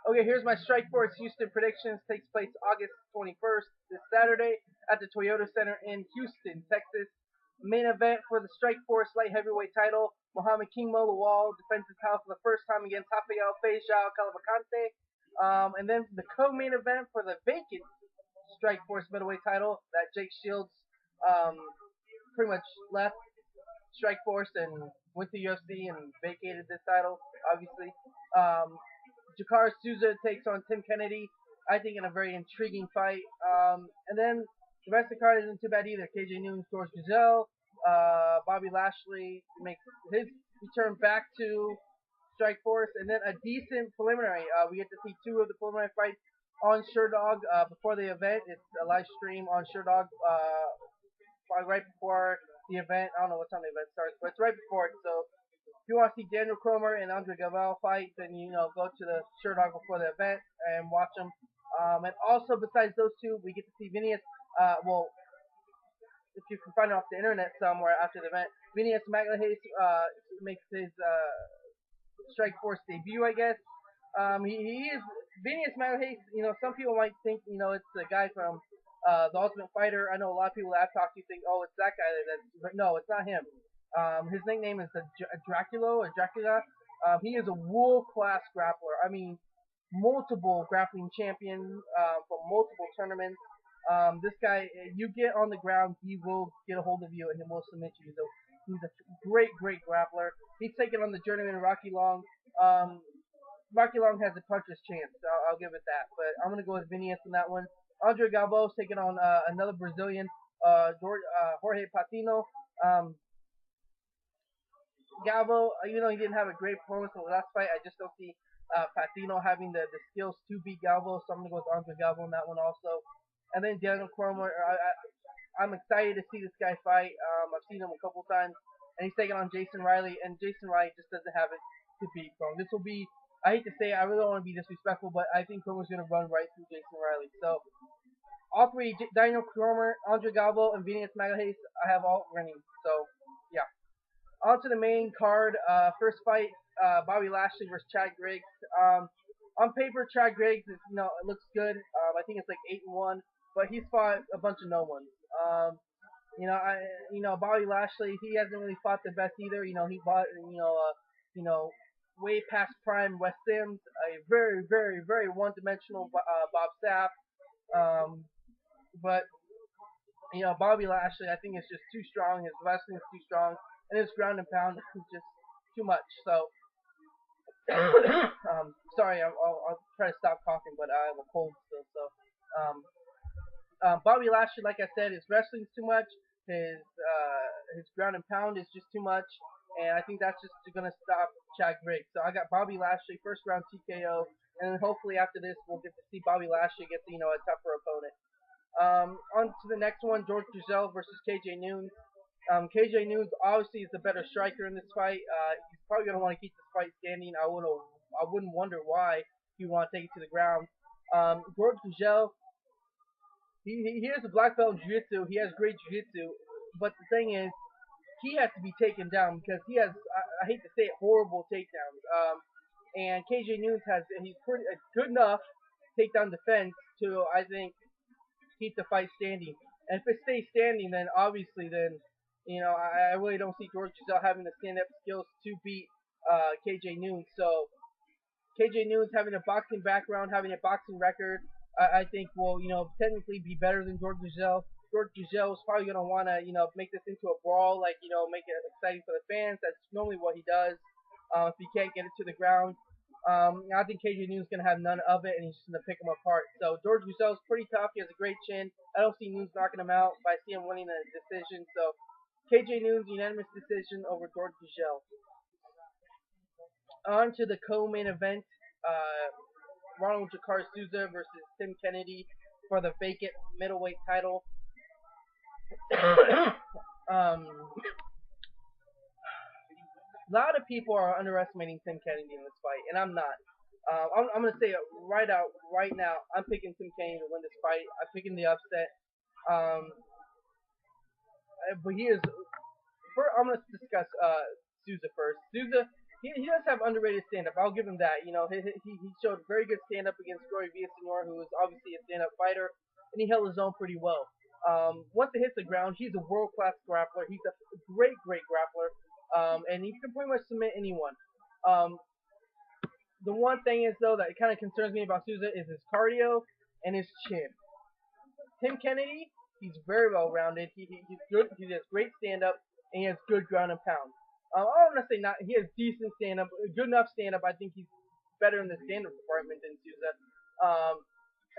Okay, here's my Strikeforce Houston predictions. Takes place August 21st, this Saturday, at the Toyota Center in Houston, Texas. Main event for the Strikeforce light heavyweight title. Muhammed King Lawal defends his title for the first time against Rafael Feijao Cavalcante. And then the co-main event for the vacant Strikeforce middleweight title that Jake Shields um, pretty much left Strikeforce and went to UFC and vacated this title, obviously. Jacare Souza takes on Tim Kennedy, I think in a very intriguing fight. And then the rest of the card isn't too bad either. KJ Noons, George Gurgel, Bobby Lashley makes his return back to Strikeforce, and then a decent preliminary. We get to see two of the preliminary fights on Sherdog before the event. It's a live stream on Sherdog right before the event. I don't know what time the event starts, but it's right before it. So if you want to see Daniel Cromer and Andre Gavel fight, then go to the Sherdog before the event and watch them. And also besides those two, we get to see Vinius. If you can find it off the internet somewhere after the event, Vinius Magalhaes makes his Strikeforce debut, I guess. He is Vinius Magalhaes. Some people might think it's the guy from the Ultimate Fighter. I know a lot of people that I've talked to think, oh, it's that guy. But no, it's not him. His nickname is the Dracula or Dracula. He is a world-class grappler. I mean, multiple grappling champion from multiple tournaments. This guy, you get on the ground, he will get a hold of you and he will submit you. So he's a great, great grappler. He's taking on the journeyman Rocky Long. Rocky Long has a puncher's chance. So I'll give it that. But I'm gonna go with Vinius in that one. Andre Galvo's taking on another Brazilian, Jorge Patino. Galvo, he didn't have a great performance in the last fight. I just don't see Patino having the skills to beat Galvo, so I'm going to go with Andre Galvo in that one also. And then Daniel Cormier, I'm excited to see this guy fight. I've seen him a couple times, and he's taking on Jason Riley, and Jason Riley just doesn't have it to beat. So this will be, I hate to say it, I really don't want to be disrespectful, but I think Cormier's going to run right through Jason Riley. So all three, Daniel Cormier, Andre Galvo, and Vinius Magalhaes, I have all running. So, yeah. On to the main card. First fight, Bobby Lashley versus Chad Griggs. On paper, Chad Griggs is, it looks good. I think it's like 8-1, but he's fought a bunch of no ones. Bobby Lashley, he hasn't really fought the best either. He fought, way past prime West Sims, a very, very, very one-dimensional Bob Sapp. But Bobby Lashley, I think is just too strong. His wrestling is too strong, and his ground and pound is just too much. So, sorry, I'll try to stop coughing, but I have a cold still. So, Bobby Lashley, like I said, his wrestling's too much. His ground and pound is just too much, and I think that's just gonna stop Chad Griggs. So I got Bobby Lashley first round TKO, and then hopefully after this we'll get to see Bobby Lashley get a tougher opponent. On to the next one, George Gurgel versus KJ Noons. KJ Noons obviously is the better striker in this fight. He's probably going to want to keep this fight standing. I wouldn't wonder why he would want to take it to the ground. George Gurgel, he has a black belt in jiu-jitsu. He has great jiu-jitsu. But the thing is, he has to be taken down because he has, I hate to say it, horrible takedowns. And KJ Noons he's pretty good enough takedown defense to, I think, keep the fight standing. And if it stays standing, then obviously, I really don't see George Gurgel having the stand-up skills to beat KJ Noons. So KJ Noons having a boxing background, having a boxing record, I think will technically be better than George Gurgel. George Gurgel is probably gonna want to make this into a brawl, like make it exciting for the fans. That's normally what he does. If he can't get it to the ground. I think KJ Noons is going to have none of it, and he's just going to pick him apart. So George Gurgel is pretty tough. He has a great chin. I don't see Noons knocking him out, but I see him winning a decision. So KJ Noons, unanimous decision over George Gurgel. On to the co-main event. Ronald Jacare Souza versus Tim Kennedy for the vacant middleweight title. A lot of people are underestimating Tim Kennedy in this fight, and I'm not. I'm going to say it right now. I'm picking Tim Kennedy to win this fight. I'm picking the upset. But I'm going to discuss Souza first. Souza, he does have underrated stand-up. I'll give him that. You know, he showed very good stand-up against Roy Villasenor, who is obviously a stand-up fighter, and he held his own pretty well. Once it hits the ground, he's a world-class grappler. He's a great grappler, and he can pretty much submit anyone. Um, the one thing is though that kind of concerns me about Souza is his cardio and his chin. Tim Kennedy, he's very well rounded. He's good. He has great stand up and he has good ground and pound. I don't want to say not. He has decent stand up, good enough stand up. I think he's better in the stand up department than Souza.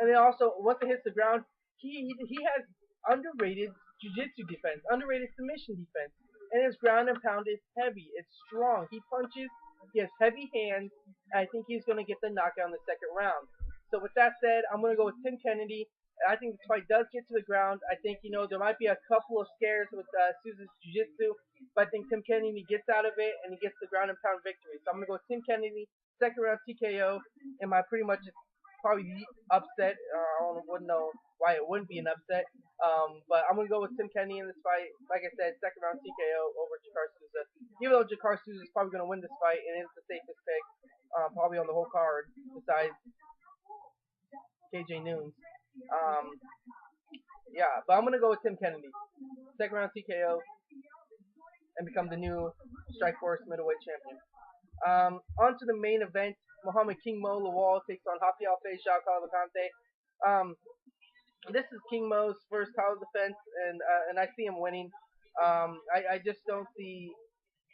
And then also once it hits the ground, he has underrated jiu-jitsu defense, underrated submission defense, and his ground and pound is heavy. It's strong. He punches. He has heavy hands. And I think he's going to get the knockout in the second round. So with that said, I'm going to go with Tim Kennedy. I think this fight does get to the ground. I think, there might be a couple of scares with Souza's jiu-jitsu, but I think Tim Kennedy gets out of it and he gets the ground and pound victory. So I'm going to go with Tim Kennedy, second round TKO, and my pretty much probably the upset. I wouldn't know why it wouldn't be an upset, but I'm going to go with Tim Kennedy in this fight. Like I said, second round TKO over Jacare Souza. Even though Jacare Souza is probably going to win this fight and it's the safest pick, probably on the whole card, besides KJ Noons. Yeah, but I'm gonna go with Tim Kennedy, second round TKO, and become the new Strikeforce middleweight champion. On to the main event. Muhammed King Mo Lawal takes on Rafael Feijao Cavalcante. This is King Mo's first title defense, and I see him winning. I just don't see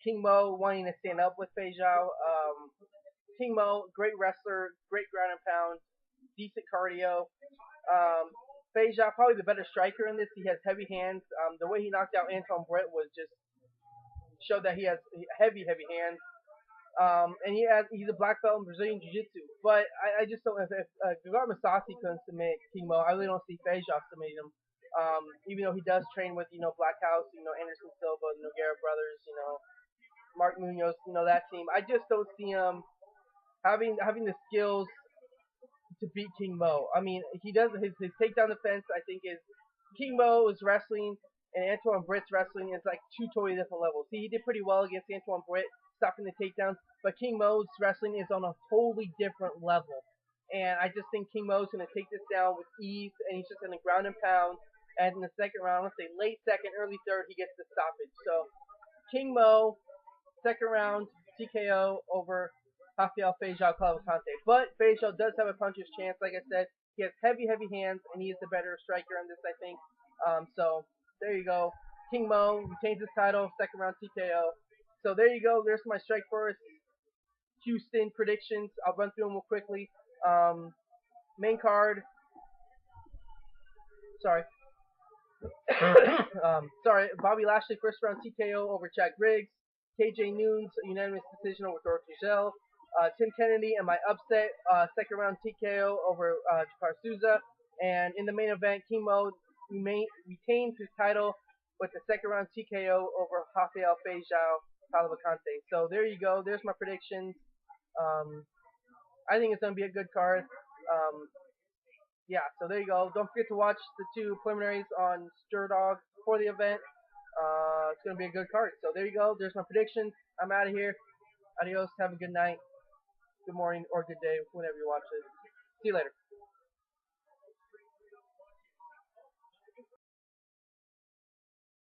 King Mo wanting to stand up with Feijao. King Mo, great wrestler, great ground and pound, decent cardio. Feijao, probably the better striker in this. He has heavy hands. The way he knocked out Anton Brett was just showed that he has heavy hands. And he's a black belt in Brazilian Jiu-Jitsu. But I just don't. If Gegard Mousasi couldn't submit King Mo, I really don't see Feijao submitting him. Even though he does train with Black House, Anderson Silva, the Nogueira brothers, Mark Munoz, that team. I just don't see him having the skills to beat King Mo. I mean, he does his takedown defense. I think is King Mo's wrestling and Antoine Britt's wrestling is like two totally different levels. See, he did pretty well against Antoine Britt, stopping the takedowns, but King Mo's wrestling is on a totally different level. And I just think King Mo's going to take this down with ease, and he's just going to ground and pound. And in the second round, let's say late second, early third, he gets the stoppage. So King Mo, second round TKO over Rafael Feijao Cavalcante. But Feijao does have a puncher's chance. Like I said, he has heavy hands, and he is the better striker in this, I think. So there you go. King Mo retains his title, second round TKO. So there you go. There's my Strikeforce Houston predictions. I'll run through them real quickly. Main card. Sorry. Bobby Lashley, first round TKO over Chad Griggs. KJ Noons, unanimous decision over Gurgel. Tim Kennedy and my upset, second round TKO over Jacare Souza. And in the main event, King Mo retains his title with the second round TKO over Rafael Feijao Cavalcante. So there you go. There's my predictions. I think it's going to be a good card. Yeah, so there you go. Don't forget to watch the two preliminaries on Stir Dog before the event. It's going to be a good card. So there you go. There's my predictions. I'm out of here. Adios. Have a good night, good morning, or good day, whenever you watch it. See you later.